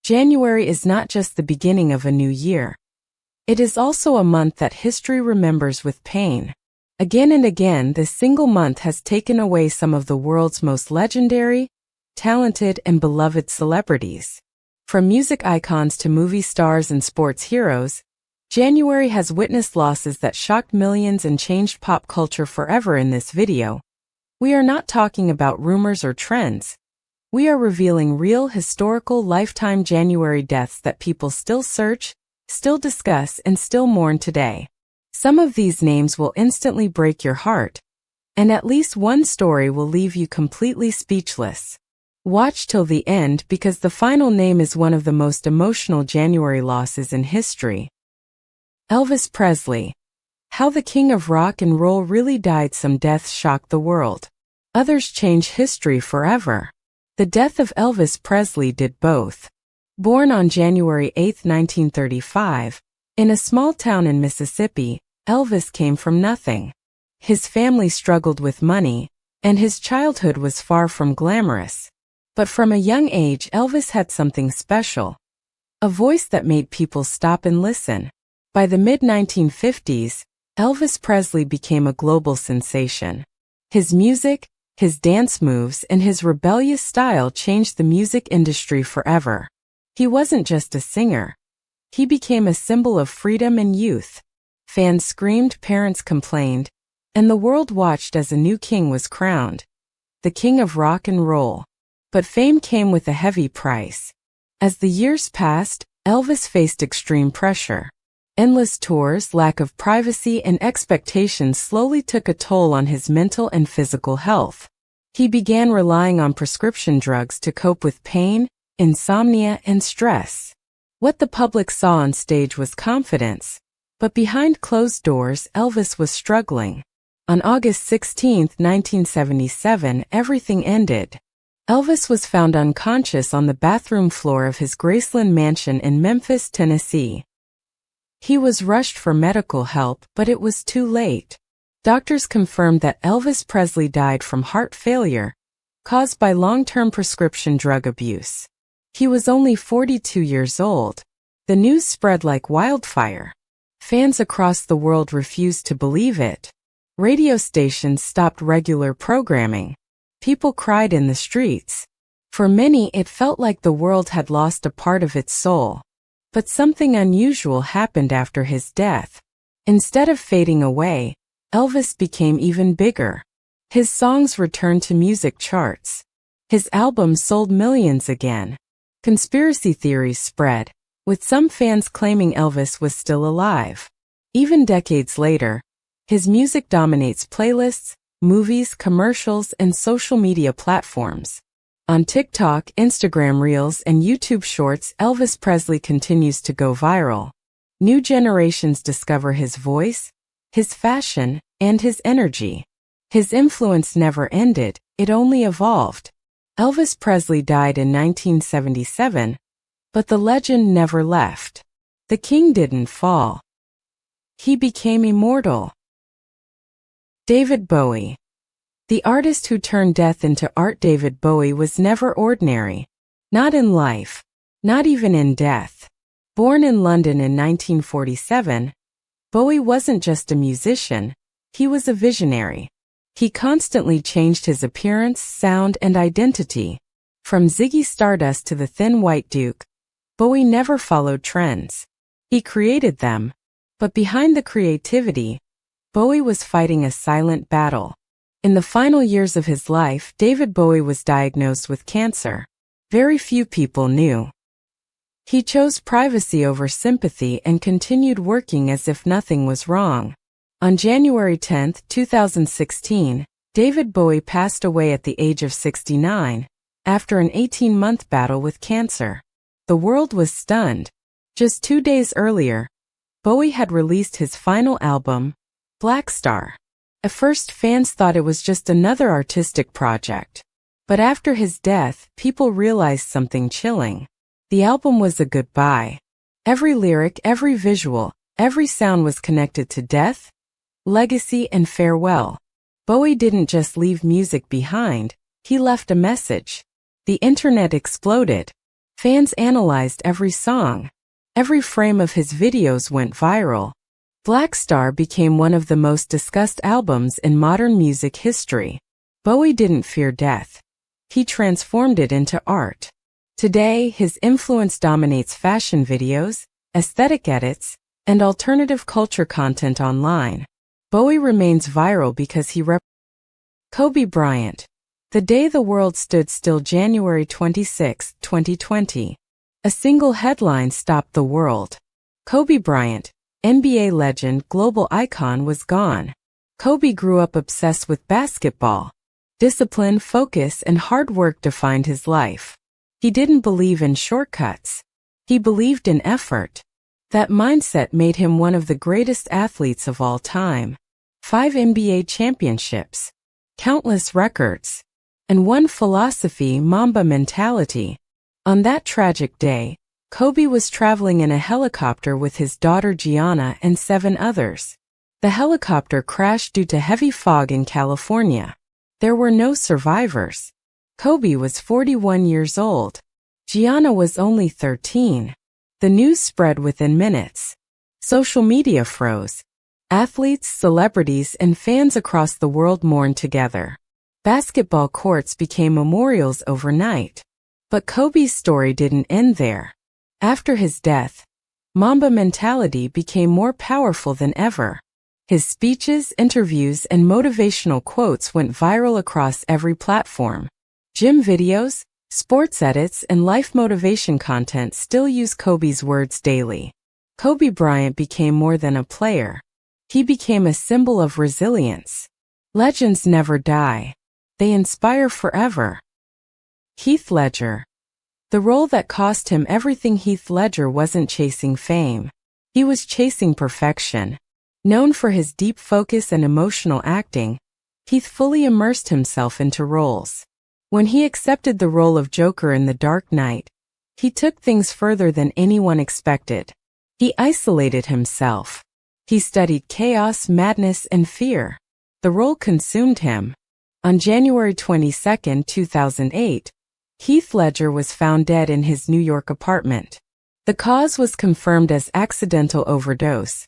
January is not just the beginning of a new year. It is also a month that history remembers with pain. Again and again, this single month has taken away some of the world's most legendary, talented, and beloved celebrities. From music icons to movie stars and sports heroes, January has witnessed losses that shocked millions and changed pop culture forever. In this video, we are not talking about rumors or trends. We are revealing real, historical, lifetime January deaths that people still search, still discuss, and still mourn today. Some of these names will instantly break your heart, and at least one story will leave you completely speechless. Watch till the end because the final name is one of the most emotional January losses in history. Elvis Presley. How the king of rock and roll really died. Some deaths shocked the world. Others change history forever. The death of Elvis Presley did both. Born on January 8, 1935, in a small town in Mississippi, Elvis came from nothing. His family struggled with money, and his childhood was far from glamorous. But from a young age, Elvis had something special. A voice that made people stop and listen. By the mid-1950s, Elvis Presley became a global sensation. His music, his dance moves, and his rebellious style changed the music industry forever. He wasn't just a singer. He became a symbol of freedom and youth. Fans screamed, parents complained, and the world watched as a new king was crowned. The king of rock and roll. But fame came with a heavy price. As the years passed, Elvis faced extreme pressure. Endless tours, lack of privacy, and expectations slowly took a toll on his mental and physical health. He began relying on prescription drugs to cope with pain, insomnia, and stress. What the public saw on stage was confidence, but behind closed doors, Elvis was struggling. On August 16, 1977, everything ended. Elvis was found unconscious on the bathroom floor of his Graceland mansion in Memphis, Tennessee. He was rushed for medical help, but it was too late. Doctors confirmed that Elvis Presley died from heart failure, caused by long-term prescription drug abuse. He was only 42 years old. The news spread like wildfire. Fans across the world refused to believe it. Radio stations stopped regular programming. People cried in the streets. For many, it felt like the world had lost a part of its soul. But something unusual happened after his death. Instead of fading away, Elvis became even bigger. His songs returned to music charts. His albums sold millions again. Conspiracy theories spread, with some fans claiming Elvis was still alive. Even decades later, his music dominates playlists, movies, commercials, and social media platforms. On TikTok, Instagram Reels, and YouTube Shorts, Elvis Presley continues to go viral. New generations discover his voice, his fashion, and his energy. His influence never ended, it only evolved. Elvis Presley died in 1977, but the legend never left. The king didn't fall. He became immortal. David Bowie. The artist who turned death into art. David Bowie was never ordinary. Not in life. Not even in death. Born in London in 1947, Bowie wasn't just a musician, he was a visionary. He constantly changed his appearance, sound, and identity. From Ziggy Stardust to the Thin White Duke, Bowie never followed trends. He created them. But behind the creativity, Bowie was fighting a silent battle. In the final years of his life, David Bowie was diagnosed with cancer. Very few people knew. He chose privacy over sympathy and continued working as if nothing was wrong. On January 10, 2016, David Bowie passed away at the age of 69, after an 18-month battle with cancer. The world was stunned. Just 2 days earlier, Bowie had released his final album, Black Star. At first, fans thought it was just another artistic project. But after his death, people realized something chilling. The album was a goodbye. Every lyric, every visual, every sound was connected to death, legacy, and farewell. Bowie didn't just leave music behind, he left a message. The internet exploded. Fans analyzed every song. Every frame of his videos went viral. Black Star became one of the most discussed albums in modern music history. Bowie didn't fear death. He transformed it into art. Today, his influence dominates fashion videos, aesthetic edits, and alternative culture content online. Bowie remains viral because he Kobe Bryant. The day the world stood still, January 26, 2020. A single headline stopped the world. Kobe Bryant, NBA legend, global icon, was gone. Kobe grew up obsessed with basketball. Discipline, focus, and hard work defined his life. He didn't believe in shortcuts. He believed in effort. That mindset made him one of the greatest athletes of all time. 5 NBA championships, countless records, and one philosophy, Mamba Mentality. On that tragic day, Kobe was traveling in a helicopter with his daughter Gianna and 7 others. The helicopter crashed due to heavy fog in California. There were no survivors. Kobe was 41 years old. Gianna was only 13. The news spread within minutes. Social media froze. Athletes, celebrities, and fans across the world mourned together. Basketball courts became memorials overnight. But Kobe's story didn't end there. After his death, Mamba Mentality became more powerful than ever. His speeches, interviews, and motivational quotes went viral across every platform. Gym videos, sports edits, and life motivation content still use Kobe's words daily. Kobe Bryant became more than a player. He became a symbol of resilience. Legends never die. They inspire forever. Heath Ledger. The role that cost him everything. Heath Ledger wasn't chasing fame. He was chasing perfection. Known for his deep focus and emotional acting, Heath fully immersed himself into roles. When he accepted the role of Joker in The Dark Knight, he took things further than anyone expected. He isolated himself. He studied chaos, madness, and fear. The role consumed him. On January 22, 2008, Heath Ledger was found dead in his New York apartment. The cause was confirmed as accidental overdose,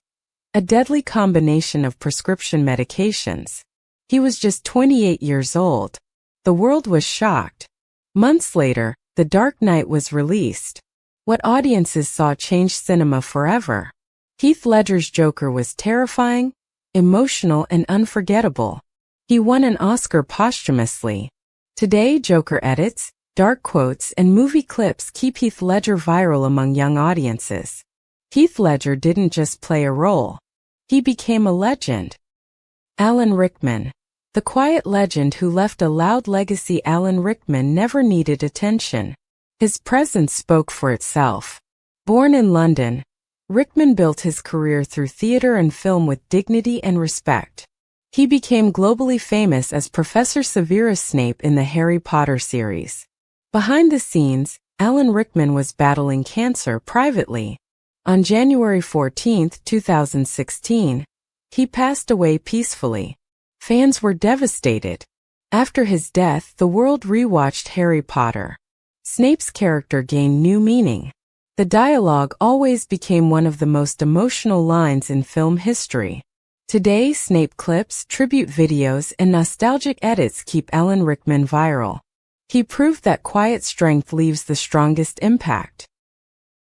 a deadly combination of prescription medications. He was just 28 years old. The world was shocked. Months later, The Dark Knight was released. What audiences saw changed cinema forever. Heath Ledger's Joker was terrifying, emotional, and unforgettable. He won an Oscar posthumously. Today, Joker edits, dark quotes, and movie clips keep Heath Ledger viral among young audiences. Heath Ledger didn't just play a role. He became a legend. Alan Rickman. The quiet legend who left a loud legacy. Alan Rickman never needed attention. His presence spoke for itself. Born in London, Rickman built his career through theater and film with dignity and respect. He became globally famous as Professor Severus Snape in the Harry Potter series. Behind the scenes, Alan Rickman was battling cancer privately. On January 14, 2016, he passed away peacefully. Fans were devastated. After his death, the world rewatched Harry Potter. Snape's character gained new meaning. The dialogue always became one of the most emotional lines in film history. Today, Snape clips, tribute videos, and nostalgic edits keep Alan Rickman viral. He proved that quiet strength leaves the strongest impact.